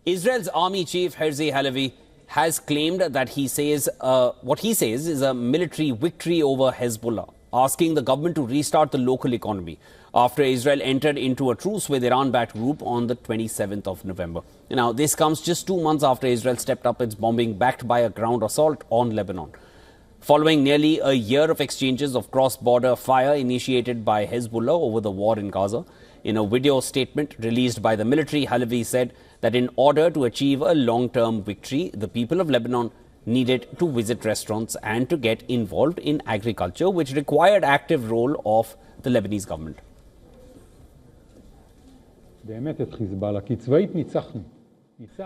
Israel's army chief Herzi Halevi has claimed that what he says is a military victory over Hezbollah, asking the government to restart the local economy after Israel entered into a truce with Iran-backed group on the 27th of November. Now, this comes just 2 months after Israel stepped up its bombing backed by a ground assault on Lebanon. Following nearly a year of exchanges of cross-border fire initiated by Hezbollah over the war in Gaza, in a video statement released by the military, Halevi said that in order to achieve a long-term victory, the people of Lebanon needed to visit restaurants and to get involved in agriculture, which required active role of the Lebanese government.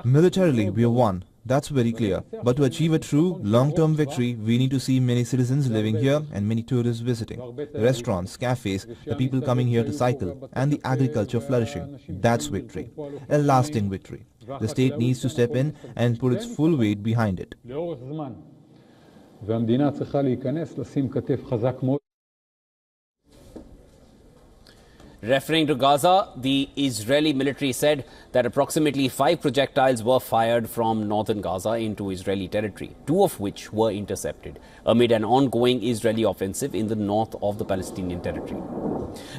Militarily, we won. That's very clear. But to achieve a true, long-term victory, we need to see many citizens living here and many tourists visiting. Restaurants, cafes, the people coming here to cycle, and the agriculture flourishing. That's victory. A lasting victory. The state needs to step in and put its full weight behind it. Referring to Gaza, the Israeli military said that approximately 5 projectiles were fired from northern Gaza into Israeli territory, 2 of which were intercepted amid an ongoing Israeli offensive in the north of the Palestinian territory.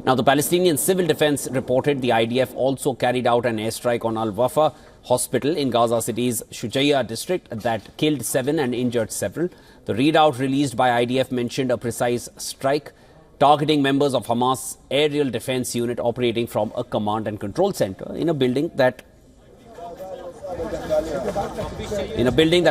Now, the Palestinian Civil Defense reported the IDF also carried out an airstrike on Al-Wafa hospital in Gaza City's Shujaiya district that killed 7 and injured several. The readout released by IDF mentioned a precise strike targeting members of Hamas' aerial defense unit operating from a command and control center in a building that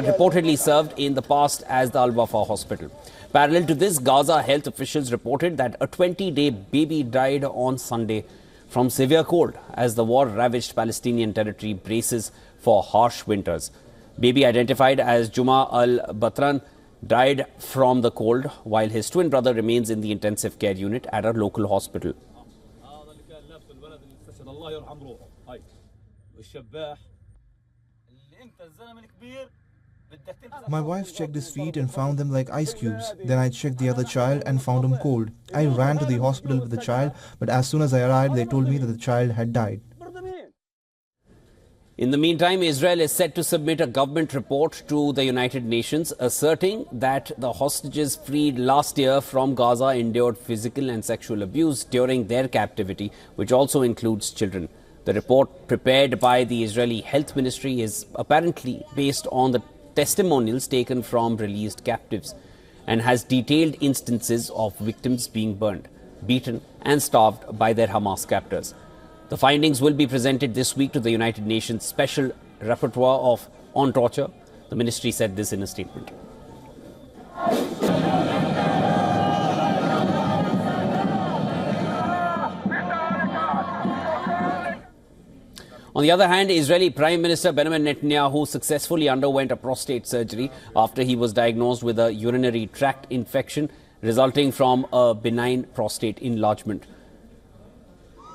reportedly served in the past as the Al-Wafa hospital. Parallel to this, Gaza health officials reported that a 20-day baby died on Sunday from severe cold as the war-ravaged Palestinian territory braces for harsh winters. Baby, identified as Juma al-Batran, died from the cold, while his twin brother remains in the intensive care unit at a local hospital. My wife checked his feet and found them like ice cubes. Then I checked the other child and found him cold. I ran to the hospital with the child, but as soon as I arrived, they told me that the child had died. In the meantime, Israel is set to submit a government report to the United Nations asserting that the hostages freed last year from Gaza endured physical and sexual abuse during their captivity, which also includes children. The report prepared by the Israeli Health Ministry is apparently based on the testimonials taken from released captives and has detailed instances of victims being burned, beaten and starved by their Hamas captors. The findings will be presented this week to the United Nations Special Rapporteur on Torture. The ministry said this in a statement. On the other hand, Israeli Prime Minister Benjamin Netanyahu successfully underwent a prostate surgery after he was diagnosed with a urinary tract infection resulting from a benign prostate enlargement.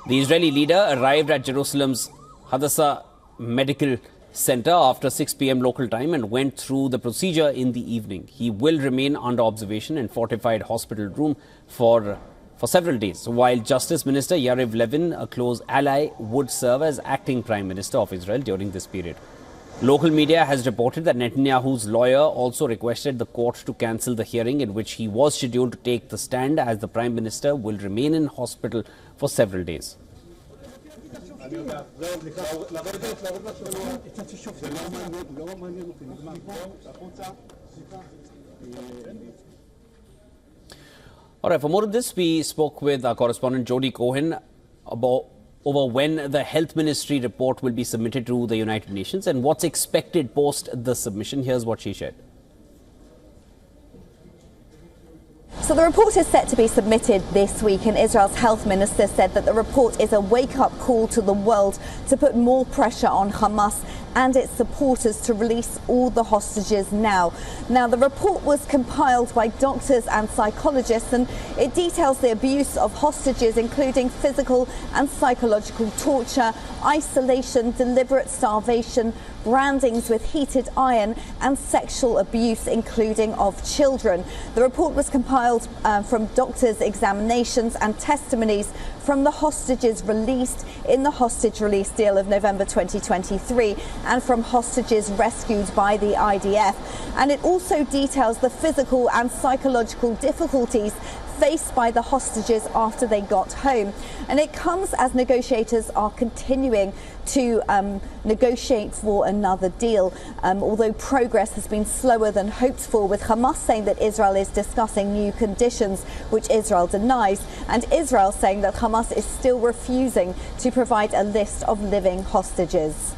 The Israeli leader arrived at Jerusalem's Hadassah Medical Center after 6 p.m. local time and went through the procedure in the evening. He will remain under observation in fortified hospital room for several days, while Justice Minister Yariv Levin, a close ally, would serve as acting Prime Minister of Israel during this period. Local media has reported that Netanyahu's lawyer also requested the court to cancel the hearing in which he was scheduled to take the stand, as the Prime Minister will remain in hospital for several days. All right, for more of this, we spoke with our correspondent Jody Cohen over when the Health Ministry report will be submitted to the United Nations and what's expected post the submission. Here's what she shared. So the report is set to be submitted this week, and Israel's health minister said that the report is a wake-up call to the world to put more pressure on Hamas and its supporters to release all the hostages now. Now, the report was compiled by doctors and psychologists, and it details the abuse of hostages, including physical and psychological torture, isolation, deliberate starvation, brandings with heated iron and sexual abuse, including of children. The report was compiled detailed from doctors' examinations and testimonies from the hostages released in the hostage release deal of November 2023 and from hostages rescued by the IDF. And it also details the physical and psychological difficulties faced by the hostages after they got home. And it comes as negotiators are continuing to negotiate for another deal, although progress has been slower than hoped for, with Hamas saying that Israel is discussing new conditions, which Israel denies, and Israel saying that Hamas is still refusing to provide a list of living hostages.